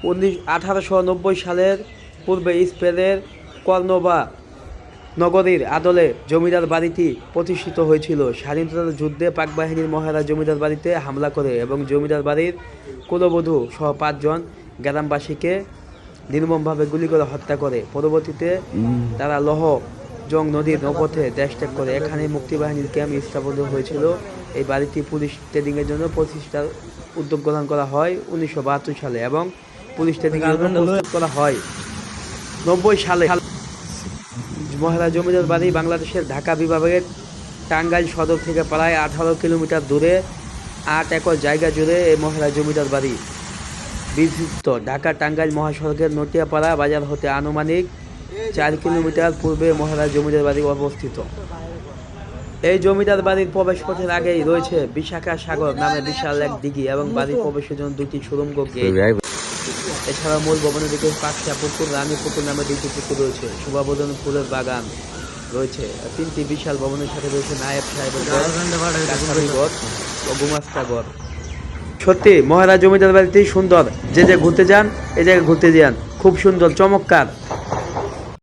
1890 সালের পূর্বে স্পেনের কর্নোবা নগরীর আদলে জমিদার বাড়িটি প্রতিষ্ঠিত হয়েছিল। স্বাধীনতার যুদ্ধে পাক বাহিনীর মহারাজ জমিদার বাড়িতে হামলা করে এবং জমিদার বাড়ির কুলবধূ সহ 5 জন গ্রামবাসীকে নির্মমভাবে গুলি করে হত্যা করে। পরবর্তীতে তারা জং নদীর নৌপথে দেশ ত্যাগ করে। এখানে মুক্তিবাহিনীর ক্যাম্প স্থাপন হয়েছিল। এই বাড়িটি পুলিশ ট্রেনিংয়ের জন্য প্রতিষ্ঠার উদ্যোগ গ্রহণ করা হয় 1972 সালে এবং পুলিশ ট্রেনিংয়ের জন্য প্রস্তুত করা হয় 90 সালে। মহারাজ জমিদার বাড়ি বাংলাদেশের ঢাকা বিভাগের টাঙ্গাইল সদর থেকে প্রায় 18 কিলোমিটার দূরে 8 একর জায়গা জুড়ে এই মহারাজ জমিদার বাড়ি বিস্তৃত। ঢাকা টাঙ্গাইল মহাসড়কের নটিয়াপাড়া বাজার হতে আনুমানিক 4 কিলোমিটার পূর্বে মহারাজ জমিদার বাড়ি অবস্থিত। এই জমিদার বাড়ির প্রবেশ পথের আগেই রয়েছে বিশাখা সাগর নামে বিশাল এক দিঘি এবং বাড়ির প্রবেশের জন্য 2টি সুড়ঙ্গ গেট। এছাড়া মূল ভবনের দিকে 5টা পুকুর, রানী পুকুর নামে 2টি পুকুর রয়েছে। শোভাবর্ধন ফুলের বাগান রয়েছে। 3টি বিশাল ভবনের সাথে রয়েছে নায়েব সাহেবের ঘর ও গুমাস্তা ঘর। সত্যি মহারাজ জমিদার বাড়িটি সুন্দর। যে ঘুরতে যান এই জায়গায় ঘুরতে যান, খুব সুন্দর চমৎকার।